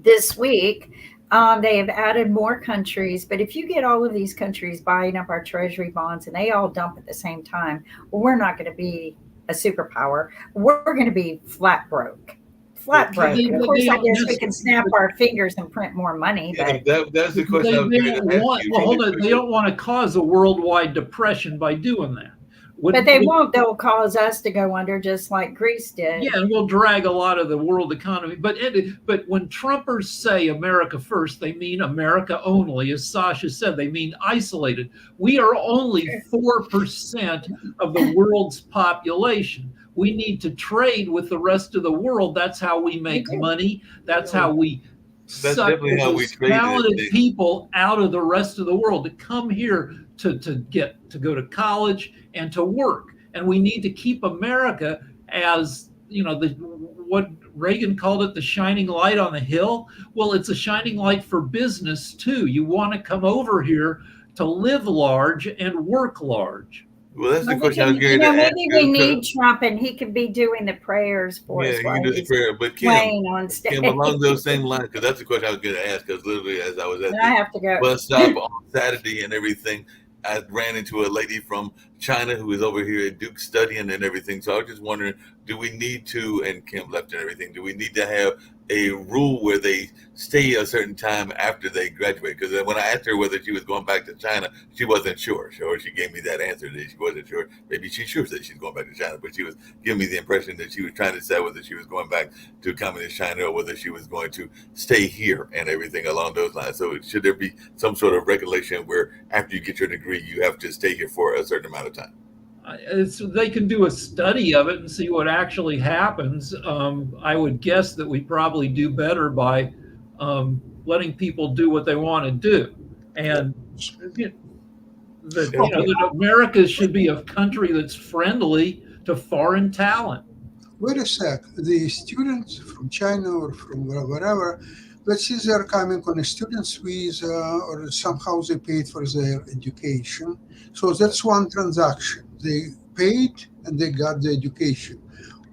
this week. They have added more countries, but if you get all of these countries buying up our treasury bonds and they all dump at the same time, well, we're not going to be a superpower. We're going to be flat broke. Of course, I guess we can snap our fingers and print more money. Yeah, but that's the question. They don't want to cause a worldwide depression by doing that. But they won't. They'll cause us to go under, just like Greece did. Yeah, and we'll drag a lot of the world economy. But when Trumpers say America first, they mean America only. As Sasha said, they mean isolated. We are only 4% of the world's population. We need to trade with the rest of the world. That's how we make money. That's how we suck those talented people out of the rest of the world to come here to go to college and to work. And we need to keep America as, what Reagan called it, the shining light on the hill. Well, it's a shining light for business too. You want to come over here to live large and work large. Well, that's the question I was getting to ask. Maybe we need Trump, and he could be doing the prayers for us. Yeah, he can do the prayer. But Kim, along those same lines, because that's the question I was going to ask, because literally as I was at the bus stop on Saturday and everything, I ran into a lady from China who is over here at Duke studying and everything. So I was just wondering, do we need to, and Kim left and everything, do we need to have a rule where they stay a certain time after they graduate? Because when I asked her whether she was going back to China, she wasn't sure. So she gave me that answer that she wasn't sure. Maybe she's sure that she's going back to China, but she was giving me the impression that she was trying to say whether she was going back to communist China or whether she was going to stay here and everything along those lines. So should there be some sort of regulation where after you get your degree, you have to stay here for a certain amount of time? They can do a study of it and see what actually happens. I would guess that we probably do better by letting people do what they want to do. And that America should be a country that's friendly to foreign talent. wait a sec, the students from China or from wherever, let's say they're coming on a student's visa or somehow they paid for their education. So that's one transaction. They paid and they got the education.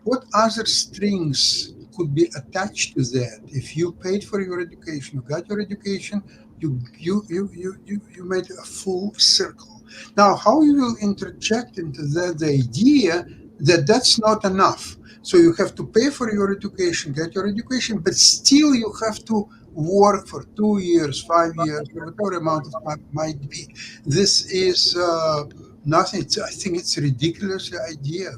What other strings could be attached to that? If you paid for your education, you got your education, you made a full circle. Now, how you will interject into that the idea that that's not enough? So you have to pay for your education, get your education, but still you have to work for 2 years, 5 years, whatever amount of time might be. This is nothing. I think it's a ridiculous idea.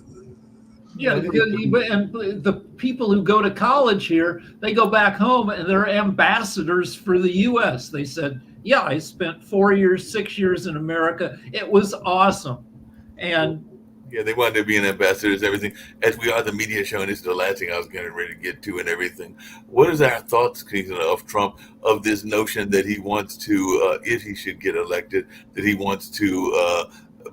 Yeah, and the people who go to college here, they go back home and they're ambassadors for the U.S. They said, yeah, I spent 4 years, 6 years in America. It was awesome. And yeah, they wanted to be an ambassadors, everything. As we are the media show, and this is the last thing I was getting ready to get to and everything. What is our thoughts, of Trump, of this notion that he wants to, if he should get elected, that he wants to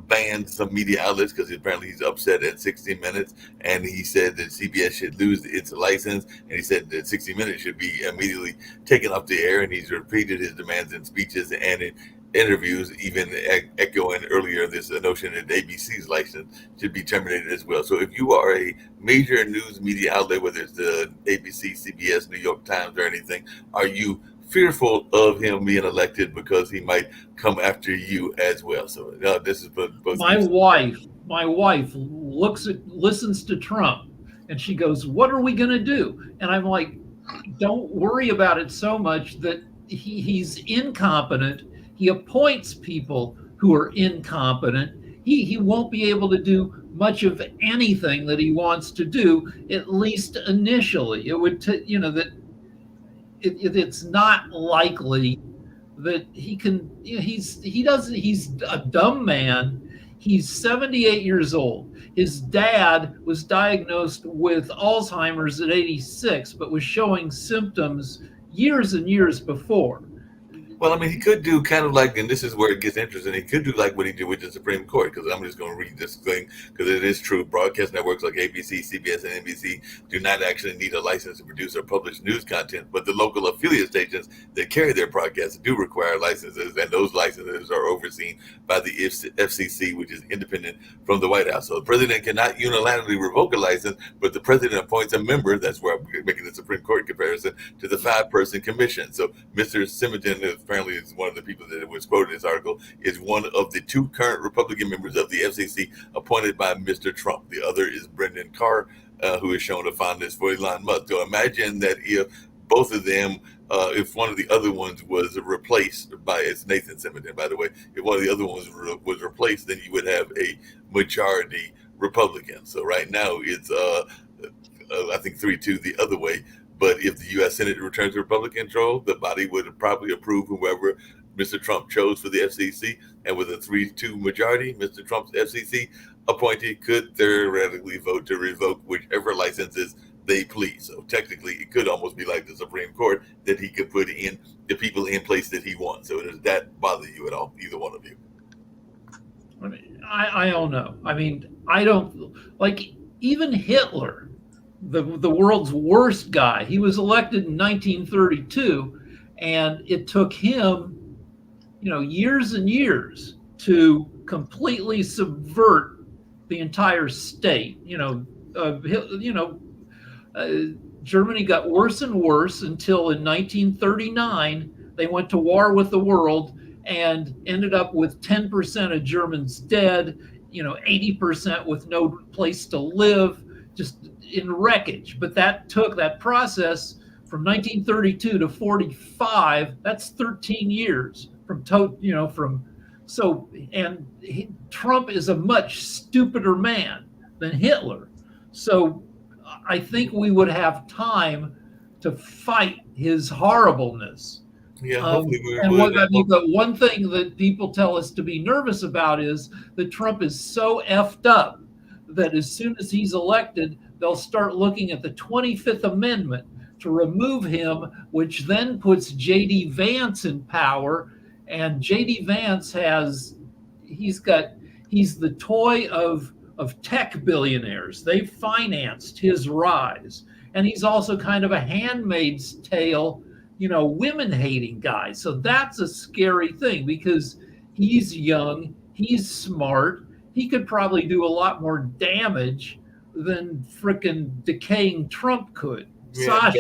ban some media outlets because apparently he's upset at 60 Minutes, and he said that CBS should lose its license, and he said that 60 Minutes should be immediately taken off the air, and he's repeated his demands in speeches and in interviews, even echoing earlier this notion that ABC's license should be terminated as well. So if you are a major news media outlet, whether it's the ABC, CBS, New York Times, or anything, are you fearful of him being elected because he might come after you as well? So this is both my wife listens to Trump, and she goes, "What are we going to do?" And I'm like, "Don't worry about it so much that he's incompetent. He appoints people who are incompetent. He won't be able to do much of anything that he wants to do, at least initially. It would, that it's not likely that he can. He's a dumb man. He's 78 years old. His dad was diagnosed with Alzheimer's at 86, but was showing symptoms years and years before. Well, I mean, he could do kind of like, and this is where it gets interesting, he could do like what he did with the Supreme Court, because I'm just going to read this thing, because it is true. Broadcast networks like ABC, CBS, and NBC do not actually need a license to produce or publish news content, but the local affiliate stations that carry their broadcasts do require licenses, and those licenses are overseen by the FCC, which is independent from the White House. So the president cannot unilaterally revoke a license, but the president appoints a member, that's where I'm making the Supreme Court comparison, to the 5-person commission. So Mr. Simonton is apparently is one of the people that was quoted in this article, is one of the 2 current Republican members of the FCC appointed by Mr. Trump. The other is Brendan Carr, who has shown a fondness for Elon Musk. So imagine that if both of them, if one of the other ones was replaced by, it's Nathan Simonton, by the way, if one of the other ones was replaced, then you would have a majority Republican. So right now it's, I think 3-2 the other way. But if the U.S. Senate returns to Republican control, the body would probably approve whoever Mr. Trump chose for the FCC. And with a 3-2 majority, Mr. Trump's FCC appointee could theoretically vote to revoke whichever licenses they please. So technically, it could almost be like the Supreme Court, that he could put in the people in place that he wants. So does that bother you at all, either one of you? I mean, I don't know. I mean, I don't, like, even Hitler, the world's worst guy, he was elected in 1932, and it took him, years and years to completely subvert the entire state. Germany got worse and worse until in 1939 they went to war with the world and ended up with 10% of Germans dead, 80% with no place to live, just in wreckage. But that process from 1932 to 45, that's 13 years Trump is a much stupider man than Hitler. So I think we would have time to fight his horribleness. Yeah, hopefully we would. But one thing that people tell us to be nervous about is that Trump is so effed up that as soon as he's elected, they'll start looking at the 25th Amendment to remove him, which then puts J.D. Vance in power. And J.D. Vance he's the toy of of tech billionaires. They financed his rise. And he's also kind of a Handmaid's Tale, women-hating guy. So that's a scary thing because he's young, he's smart, he could probably do a lot more damage than frickin' decaying Trump could. Yeah,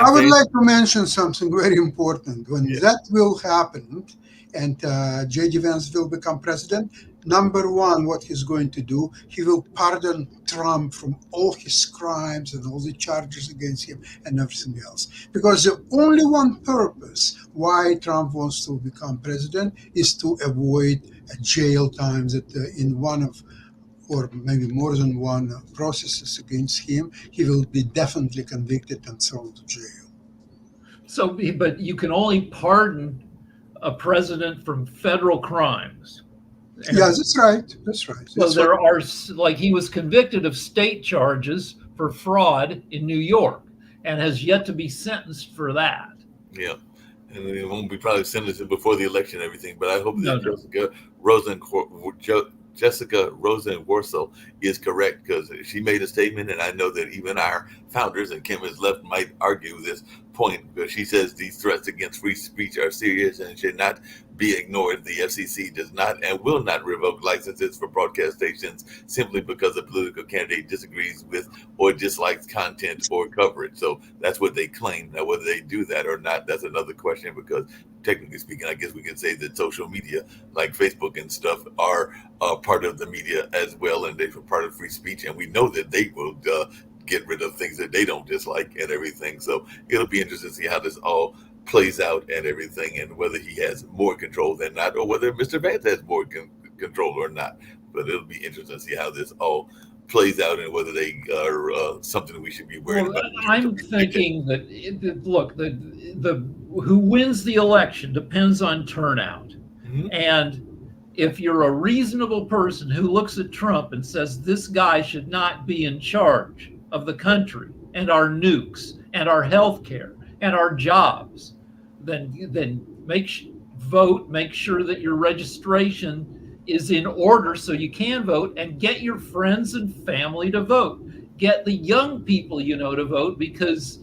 I would like to mention something very important. When that will happen and J.D. Vance will become president, number one, what he's going to do, he will pardon Trump from all his crimes and all the charges against him and everything else. Because the only one purpose why Trump wants to become president is to avoid jail times in one of, or maybe more than one processes against him. He will be definitely convicted and thrown to jail. So, but you can only pardon a president from federal crimes. Yeah, that's right. That's right. So there are, like, he was convicted of state charges for fraud in New York and has yet to be sentenced for that. Yeah. And it won't be probably sentenced before the election and everything, but I hope that Jessica Rosenworcel is correct, because she made a statement, and I know that even our founders and Kim is left might argue this point, because she says these threats against free speech are serious and should not be ignored. The FCC does not and will not revoke licenses for broadcast stations simply because a political candidate disagrees with or dislikes content or coverage. So that's what they claim. Now, whether they do that or not, that's another question, because technically speaking, I guess we can say that social media like Facebook and stuff are part of the media as well, and they're part of free speech, and we know that they will get rid of things that they don't dislike and everything. So it'll be interesting to see how this all plays out and everything, and whether he has more control than not, or whether Mr. Vance has more control or not. But it'll be interesting to see how this all plays out and whether they are something we should be worried about. I'm thinking that look, the who wins the election depends on turnout. Mm-hmm. And if you're a reasonable person who looks at Trump and says this guy should not be in charge of the country and our nukes and our health care and our jobs, then make sure that your registration is in order so you can vote, and get your friends and family to vote. Get the young people to vote, because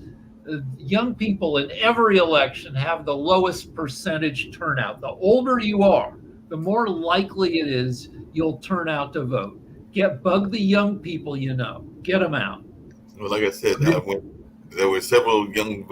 young people in every election have the lowest percentage turnout. The older you are, the more likely it is you'll turn out to vote. Bug the young people, get them out. Well, like I said, there were several young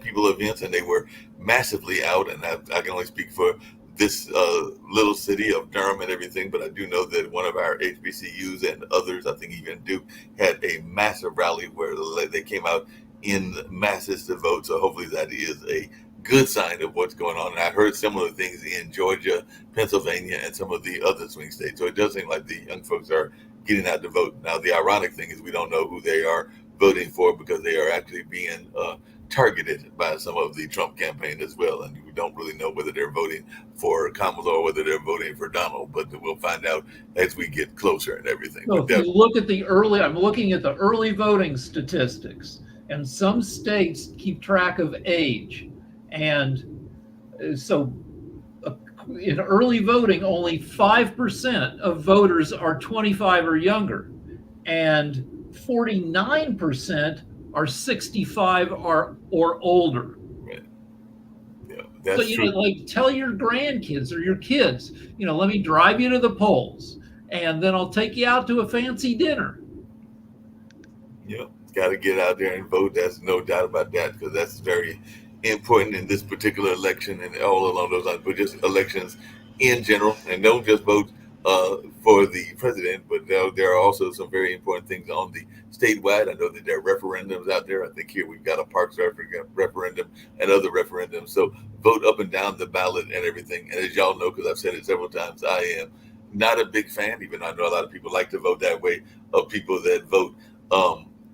people events, and they were massively out. And I can only speak for this little city of Durham and everything, but I do know that one of our HBCUs and others, I think even Duke, had a massive rally where they came out in masses to vote. So hopefully that is a good sign of what's going on. And I heard similar things in Georgia, Pennsylvania, and some of the other swing states. So it does seem like the young folks are getting out to vote. Now, the ironic thing is we don't know who they are voting for, because they are actually being targeted by some of the Trump campaign as well. And we don't really know whether they're voting for Kamala or whether they're voting for Donald, but we'll find out as we get closer and everything. So if you look at I'm looking at the early voting statistics, and some states keep track of age. And so in early voting, only 5% of voters are 25 or younger, and 49% are 65 or older. Right. Yeah, that's so true. Tell your grandkids or your kids, let me drive you to the polls, and then I'll take you out to a fancy dinner. Yeah, got to get out there and vote. There's no doubt about that, because that's very important in this particular election and all along those lines, but just elections in general. And don't just vote for the president, but there are also some very important things on the statewide. I know that there are referendums out there. I think here we've got a parks referendum and other referendums. So vote up and down the ballot and everything. And as y'all know, because I've said it several times, I am not a big fan, even though I know a lot of people like to vote that way, of people that vote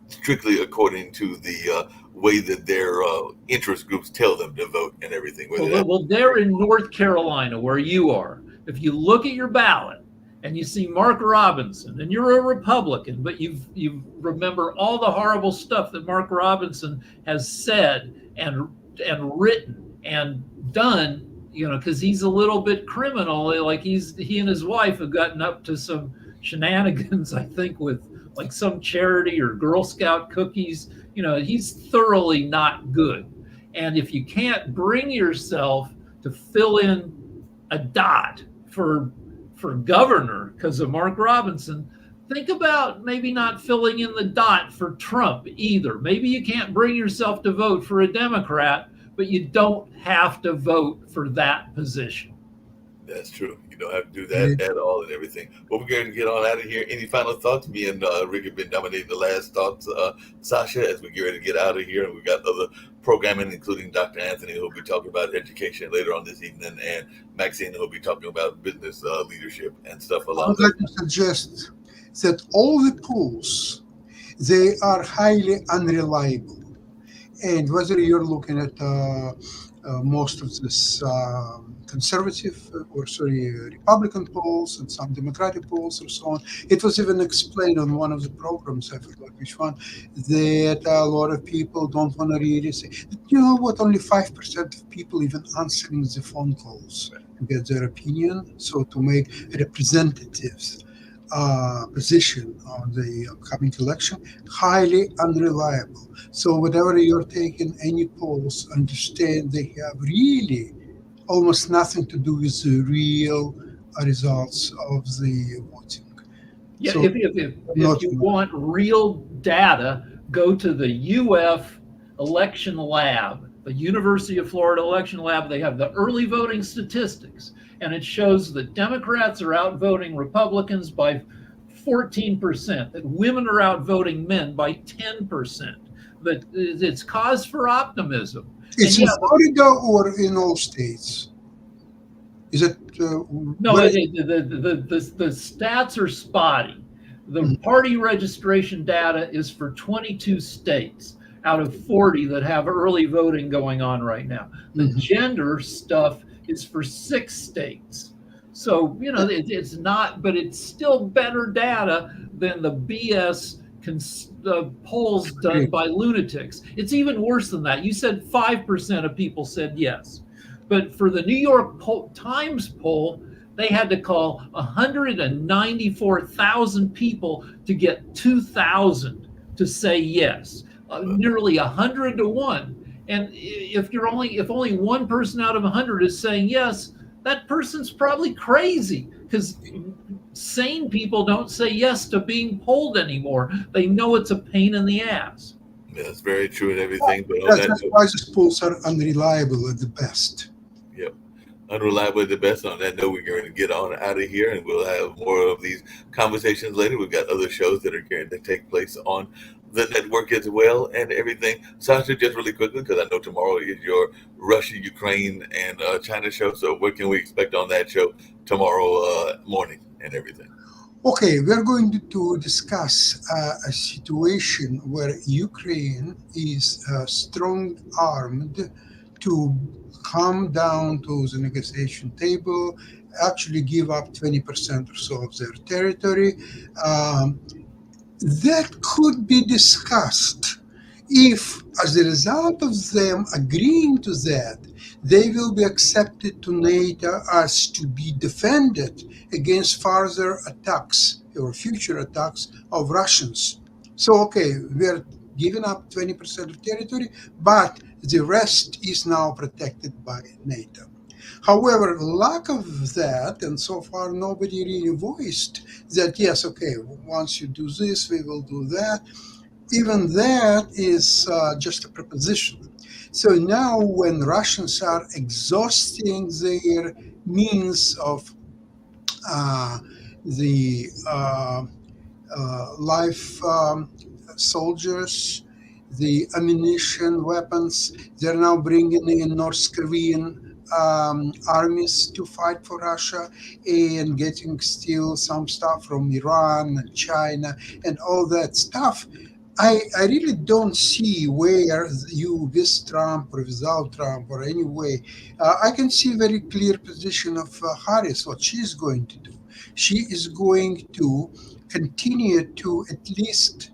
strictly according to the way that their interest groups tell them to vote and everything. Well, they're in North Carolina, where you are. If you look at your ballot and you see Mark Robinson, and you're a Republican, but you remember all the horrible stuff that Mark Robinson has said and written and done, because he's a little bit criminal. Like he and his wife have gotten up to some shenanigans, I think, with like some charity or Girl Scout cookies. He's thoroughly not good. And if you can't bring yourself to fill in a dot for governor because of Mark Robinson, think about maybe not filling in the dot for Trump either. Maybe you can't bring yourself to vote for a Democrat, but you don't have to vote for that position. That's true. You don't have to do that at all and everything. Well, we're going to get on out of here. Any final thoughts? Me and Rick have been dominating the last thoughts, Sasha, as we get ready to get out of here. And we've got other programming, including Dr. Anthony, who'll be talking about education later on this evening, and Maxine, who'll be talking about business leadership and stuff along. I would like to suggest that all the polls, they are highly unreliable. And whether you're looking at most of this conservative Republican polls and some Democratic polls and so on. It was even explained on one of the programs, I forgot which one, that a lot of people don't want to really say, you know what, only 5% of people even answering the phone calls to get their opinion. So to make representatives position on the upcoming election, highly unreliable. So whenever you're taking any polls, understand they have really almost nothing to do with the real results of the voting. Yeah, so if you want real data, go to the UF election lab, the University of Florida election lab. They have the early voting statistics, and it shows that Democrats are outvoting Republicans by 14%, that women are outvoting men by 10%, that it's cause for optimism. It's in Florida or in all states? Is it? No, the stats are spotty. The party registration data is for 22 states out of 40 that have early voting going on right now. The gender stuff is for 6 states. So, it's not, but it's still better data than the BS polls done by lunatics. It's even worse than that. You said 5% of people said yes. But for the New York Times poll, they had to call 194,000 people to get 2,000 to say yes, nearly 100 to 1. And if only one person out of 100 is saying yes, that person's probably crazy, because sane people don't say yes to being polled anymore. They know it's a pain in the ass. Yeah, that's very true and everything. But that's why these polls are unreliable at the best. Yep. Unreliable at the best. On that note, we're going to get on out of here, and we'll have more of these conversations later. We've got other shows that are going to take place on the network as well and everything. Sasha, just really quickly, because I know tomorrow is your Russia, Ukraine, and China show. So what can we expect on that show tomorrow morning and everything? Okay, we're going to discuss a situation where Ukraine is strong-armed to come down to the negotiation table, actually give up 20% or so of their territory. That could be discussed if, as a result of them agreeing to that, they will be accepted to NATO as to be defended against further attacks or future attacks of Russians. So, okay, we're giving up 20% of territory, but the rest is now protected by NATO. However, lack of that, and so far nobody really voiced that, yes, okay, once you do this, we will do that. Even that is just a proposition. So now when Russians are exhausting their means of the live soldiers, the ammunition, weapons, they're now bringing in North Korean armies to fight for Russia and getting still some stuff from Iran and China and all that stuff. I really don't see where you, with Trump or without Trump or any way, I can see very clear position of Harris, what she's going to do. She is going to continue to at least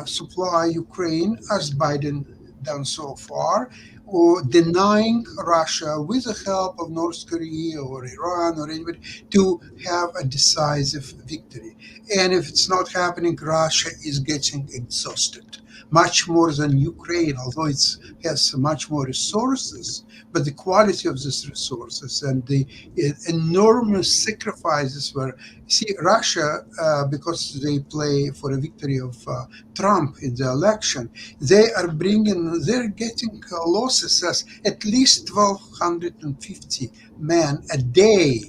supply Ukraine, as Biden done so far, or denying Russia, with the help of North Korea or Iran or anybody, to have a decisive victory. And if it's not happening, Russia is getting exhausted, much more than Ukraine, although it has much more resources. But the quality of these resources and the enormous sacrifices were, see, Russia, because they play for a victory of Trump in the election, they're getting losses as at least 1,250 men a day.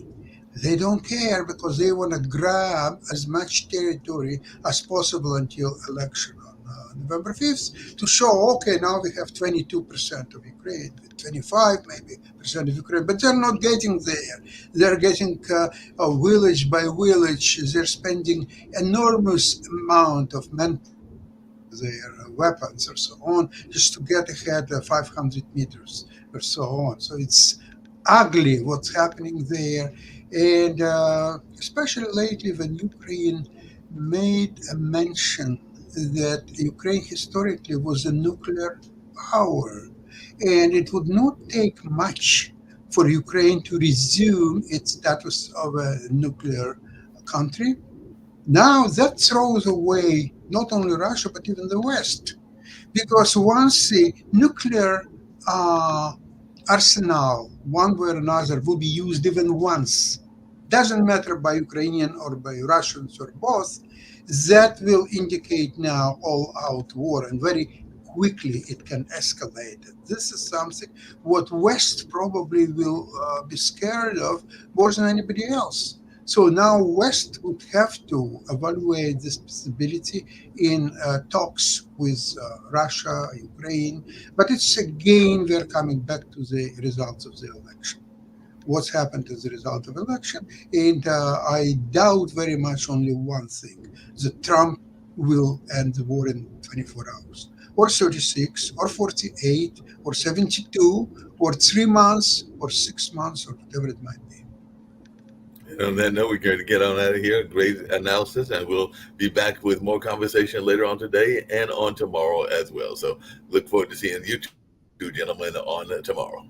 They don't care because they want to grab as much territory as possible until election on November 5th to show, okay, now we have 22% of Ukraine, 25 maybe percent of Ukraine, but they're not getting there. They're getting village by village. They're spending enormous amount of men, their weapons or so on, just to get ahead 500 meters or so on. So it's ugly what's happening there. And especially lately when Ukraine made a mention that Ukraine historically was a nuclear power, and it would not take much for Ukraine to resume its status of a nuclear country. Now that throws away not only Russia, but even the West. Because once the nuclear arsenal, one way or another, will be used even once, doesn't matter by Ukrainian or by Russians or both, that will indicate now all-out war, and very quickly it can escalate. This is something what West probably will be scared of more than anybody else. So now West would have to evaluate this possibility in talks with Russia, Ukraine, but it's again, we're coming back to the results of the election. What's happened as a result of election, and I doubt very much only one thing, that Trump will end the war in 24 hours, or 36, or 48, or 72, or 3 months, or 6 months, or whatever it might be. And on that note, we're going to get on out of here. Great analysis, and we'll be back with more conversation later on today and on tomorrow as well. So look forward to seeing you two gentlemen on tomorrow.